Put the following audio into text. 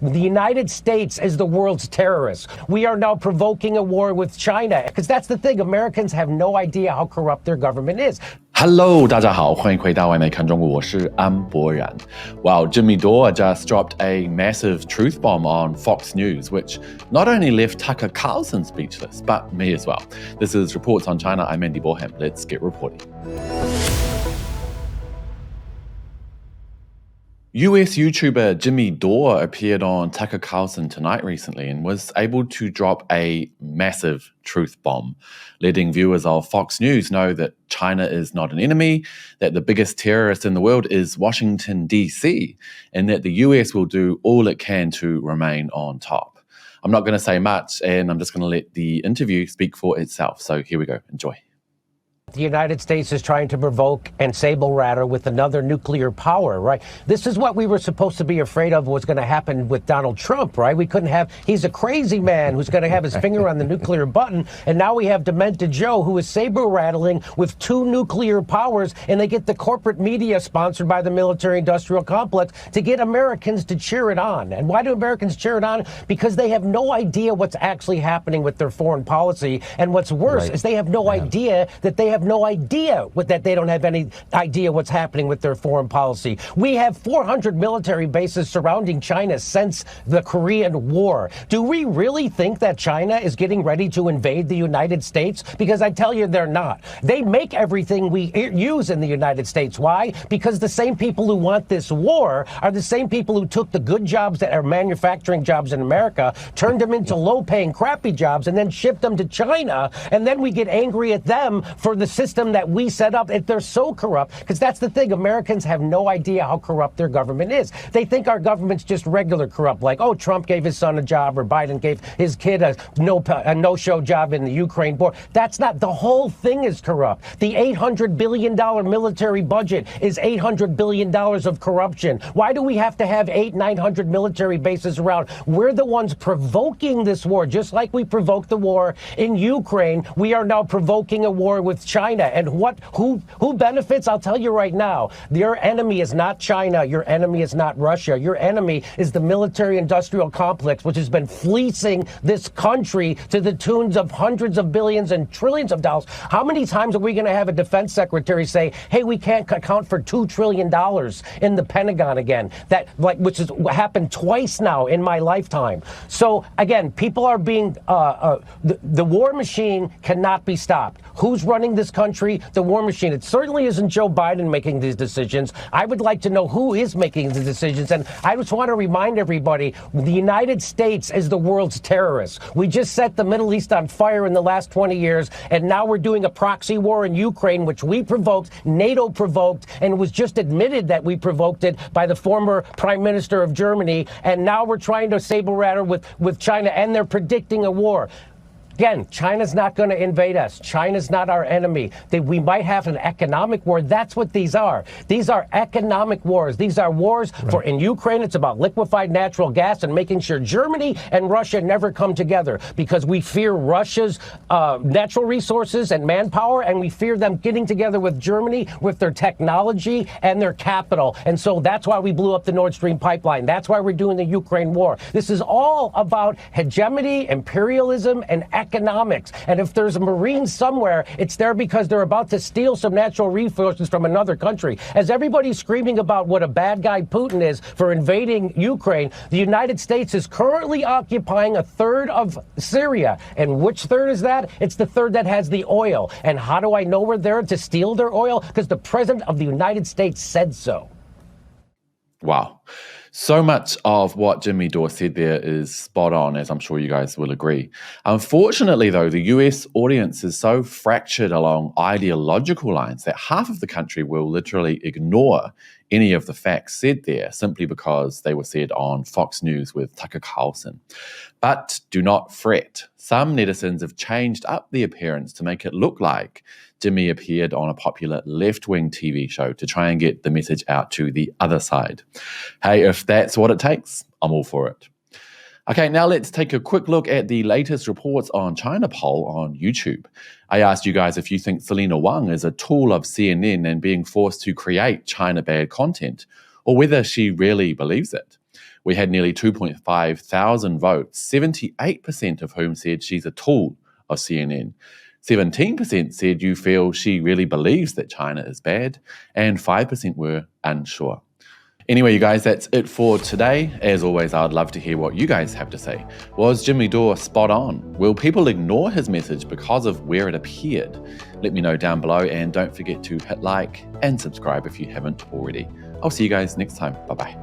The United States is the world's terrorist. We are now provoking a war with China. Because that's the thing, Americans have no idea how corrupt their government is. Hello, 大家好，欢迎回到外媒看中国，我是安博然。Well, Jimmy Dore just dropped a massive truth bomb on Fox News, which not only left Tucker Carlson speechless, but me as well. This is Reports on China. I'm Andy Boreham. Let's get reporting. US YouTuber Jimmy Dore appeared on Tucker Carlson Tonight recently and was able to drop a massive truth bomb, letting viewers of Fox News know that China is not an enemy, that the biggest terrorist in the world is Washington, D.C., and that the US will do all it can to remain on top. I'm not going to say much, and I'm just going to let the interview speak for itself. So here we go. Enjoy. The United States is trying to provoke and saber-ratter with another nuclear power, right? This is what we were supposed to be afraid of was going to happen with Donald Trump, right? We couldn't have, he's a crazy man who's going to have his finger on the nuclear button. And now we have Demented Joe, who is saber-rattling with two nuclear powers, and they get the corporate media sponsored by the military-industrial complex to get Americans to cheer it on. And why do Americans cheer it on? Because they have no idea what's actually happening with their foreign policy. And what's worse is they have no idea that they have no idea that they don't have any idea what's happening with their foreign policy. We have 400 military bases surrounding China since the Korean War. Do we really think that China is getting ready to invade the United States? Because I tell you, they're not. They make everything we use in the United States. Why? Because the same people who want this war are the same people who took the good jobs that are manufacturing jobs in America, turned them into low-paying, crappy jobs, and then shipped them to China. And then we get angry at them for the system that we set up. If they're so corrupt, because that's the thing, Americans have no idea how corrupt their government is. They think our government's just regular corrupt, like, oh, Trump gave his son a job or Biden gave his kid a no-show job in the Ukraine war. That's not, the whole thing is corrupt. The $800 billion military budget is $800 billion of corruption. Why do we have to have 900 military bases around? We're the ones provoking this war, just like we provoked the war in Ukraine. We are now provoking a war with China. And who benefits? I'll tell you right now, your enemy is not China. Your enemy is not Russia. Your enemy is the military-industrial complex, which has been fleecing this country to the tunes of hundreds of billions and trillions of dollars. How many times are we going to have a defense secretary say, hey, we can't account for $2 trillion in the Pentagon again? Which has happened twice now in my lifetime. So again, people are being, the war machine cannot be stopped. Who's running this country? The war machine. It certainly isn't Joe Biden making these decisions. I would like to know who is making the decisions. And I just want to remind everybody, the United States is the world's terrorist. We just set the Middle East on fire in the last 20 years. And now we're doing a proxy war in Ukraine, which we provoked, NATO provoked, and it was just admitted that we provoked it by the former Prime Minister of Germany. And now we're trying to saber-ratter with China, and they're predicting a war. Again, China's not going to invade us. China's not our enemy. We might have an economic war. That's what these are. These are economic wars. These are wars in Ukraine. It's about liquefied natural gas and making sure Germany and Russia never come together because we fear Russia's natural resources and manpower, and we fear them getting together with Germany with their technology and their capital. And so that's why we blew up the Nord Stream pipeline. That's why we're doing the Ukraine war. This is all about hegemony, imperialism, and economics. And if there's a Marine somewhere, it's there because they're about to steal some natural resources from another country. As everybody's screaming about what a bad guy Putin is for invading Ukraine, the United States is currently occupying a third of Syria. And which third is that? It's the third that has the oil. And how do I know we're there to steal their oil? Because the President of the United States said so. Wow. So much of what Jimmy Dore said there is spot on, as I'm sure you guys will agree. Unfortunately, though, the US audience is so fractured along ideological lines that half of the country will literally ignore any of the facts said there simply because they were said on Fox News with Tucker Carlson. But do not fret. Some netizens have changed up the appearance to make it look like Jimmy appeared on a popular left-wing TV show to try and get the message out to the other side. Hey, if that's what it takes, I'm all for it. Okay, now let's take a quick look at the latest Reports on China poll on YouTube. I asked you guys if you think Selena Wang is a tool of CNN and being forced to create China bad content, or whether she really believes it. We had nearly 2.5 thousand votes, 78% of whom said she's a tool of CNN. 17% said you feel she really believes that China is bad, and 5% were unsure. Anyway, you guys, that's it for today. As always, I'd love to hear what you guys have to say. Was Jimmy Dore spot on? Will people ignore his message because of where it appeared? Let me know down below, and don't forget to hit like and subscribe if you haven't already. I'll see you guys next time. Bye-bye.